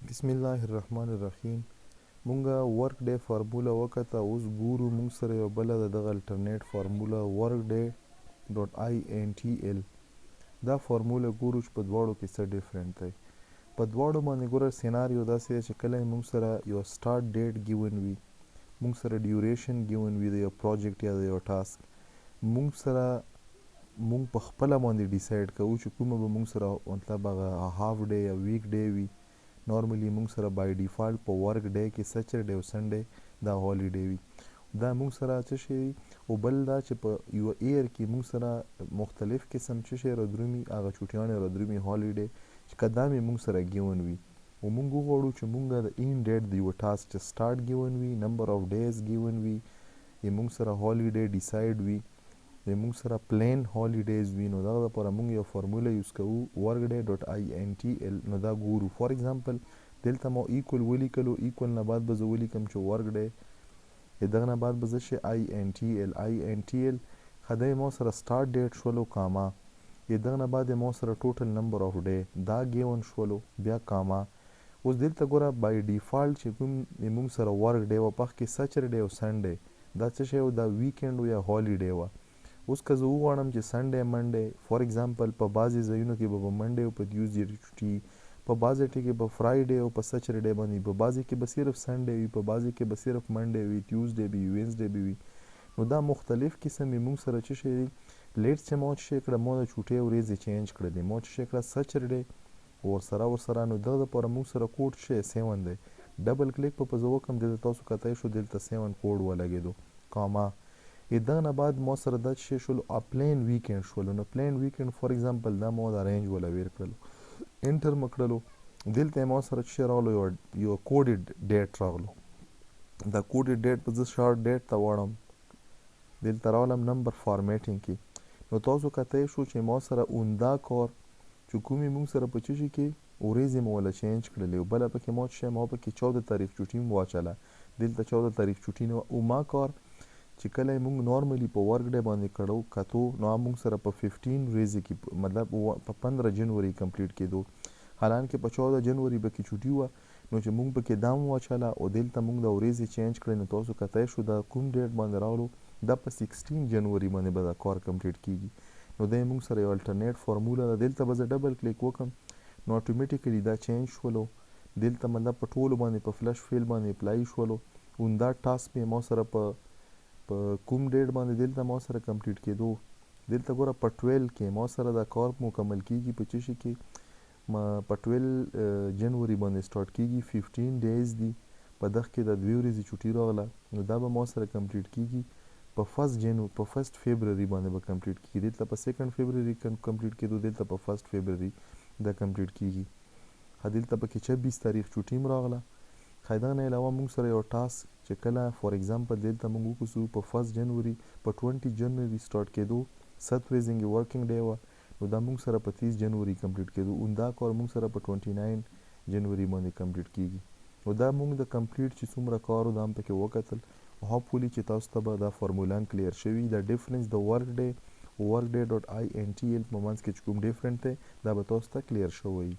بسم الله الرحمن الرحیم. مونږه ورک ډے فارموله وکړه. اوس ګورو مونږ سره یو بله د دغه الټرنیټ فارموله workday.intl. دا فارموله ګورو چې په دواړو کې څه ډیفرنٹ دی. په دواړو باندې ګوره سیناریو داسې دی چې کله مونږ سره یو سٹارټ ډیټ ګیون وي، مونږ سره ډیوریشن ګیون وي د یو پروجیکټ یا د یو ټاسک، مونږ سره مونږ په خپله باندې ډیسایډ کوو چې کومه به مونږ سره مطلب هغه هاف ډے یا ویک ډے وي. نارملی مونږ سره بای ډیفالت په ورک ډے کې سیچرډے او سنډے دا هالیډے وي. دا مونږ سره څه شی او بل دا چې په یو ایر کې مونږ سره مختلف قسم څه شی رادرومي، هغه چوټیانې رادرومي هالیډے چې که دا مې مونږ سره ګیون وي او مونږ وغواړو چې مونږ د این ډیټ د یو ټاسک چې سټارټ ګیون وي، نمبر آف ډیز ګیون وي، یا مونږ سره هالیډے ډیسایډ وي، یا مونږ سره پلین هالیډیز وي، نو دغه لپاره مونږ یو فارموله یوز کوو workday.intl. نو دا ګورو فار ایگزامپل دلته ما ایکول ولیکلو، ایکول نه بعد به زه ولیکم چې ورک ډے، دغه نه بعد به زه شي intl خدای ما سره سټارټ ډیټ شولو کاما، دغه نه بعد ما سره ټوټل نمبر آف ډے دا ګیون شولو بیا کاما. اوس دلته ګوره بای ډیفالت چې کوم مونږ سره ورک ډے و پخ کې سیچرډے او سنډے دا څه شی و، دا ویکینډ و یا هالیډے و. اوس که زه وغواړم چې سنډے منډے فار ایگزامپل په بعضې ځایونو کې به منډے او په ټیوزډے چھٹي، په بعضې ټي کې به فرایډے او په سیچرډے باندې، په بعضې کې به صرف سنډے وي، په بعضې کې به صرف منډے وي، ټیوزډے وي، وینسډے به وي. نو دا مختلف قسم مونږ سره څه شی دی لیټس چې ما څه شی کړه، ما د چوټۍ ورځې چینج کړلې، ما څه شی کړه سیچرډے ورسره نو دغه دپاره مونږ سره کوډ څه شی 7 دی. ډبل کلیک په زه وکړم دلته تاسو کتای شو دلته 7 کوډ ولګېدو کاما. دغه نه بعد ما سره دا څه شولو پلین ویکینډ شولو. نو پلین ویکینډ فار ایگزامپل دا ما دا رینج ولا ویر کړلو، انټر مې کړلو، دلته ما سره څه راغلو یو کوډډ ډیټ راغلو. دا کوډډ ډیټ په زه شارټ ډیټ ته واړم، دلته راولم نمبر فارمیټینګ کې. نو تاسو کتای شو چې ما سره اوندا کار چې کومې مونږ سره په څه شي کې ورځې مو ولا چینج کړلې، او بله پکې ما څه ما پکې 14 تاریخ چوټي مو واچله، دلته 14 تاریخ چوټي نه او ما کار چې کله مونږ نارملی په ورک ډے باندې کړو کتو نو مونږ سره په 15 ورځې کې مطلب په 15 جنوري کمپلیټ کېدو، حالانکه په 14 جنوري به کې چوټي وه. نو چې مونږ پکې دام واچله او دلته مونږ د ورځې چینج کړی، نو تاسو کتای شو دا کوم ډیټ باندې راغلو، دا په 16 جنوري باندې به دا کار کمپلیټ کیږي. نو دا مونږ سره یو الټرنیټ فارموله ده. دلته به زه ډبل کلیک وکم نو اتوماتیکلی دا چینج شولو، دلته مطلب په ټولو باندې په فلش فیل باندې اپلای شولو. اوندا ټاسک مې ما سره په کوم ډیټ باندې دلته ما سره کمپلیټ کېدو، دلته ګوره په 12 کې ما سره دا کار مکمل کیږي، په څه شي کې په 12 جنوري باندې سٹارټ کیږي، 15 ډیز دي، په دغه کې د 2 ورځې چوټي راغله، نو دا به ما سره کمپلیټ کیږي په 1 فبروري باندې به کمپلیټ کیږي، دلته په 2 فبروري کمپلیټ کېدو، دلته په 1 فبروري دا کمپلیټ کیږي. دلته پکې 26 تاریخ چوټي م راغله. دغه نه علاوه مونږ سره یو ټاسک چې کله فار ایگزامپل دلته مونږ وکړو په 1 جنوري په 20 جنوري سٹارټ کېدو، 7 ورځې ورکینګ ډے وه، نو دا مونږ سره په 30 جنوري کمپلیټ کېدو، اوندا کار مونږ سره په 29 جنوري باندې کمپلیټ کیږي. نو دا مونږ د کمپلیټ چې څومره کار و دا هم پکې وکتل. هوپفولي چې تاسو ته به دا فارمولا کلیر شوي، دا ډیفرنس د ورک ډے workday.intl په منځ کې چې کوم ډیفرنٹ دی دا به تاسو ته کلیر شوی.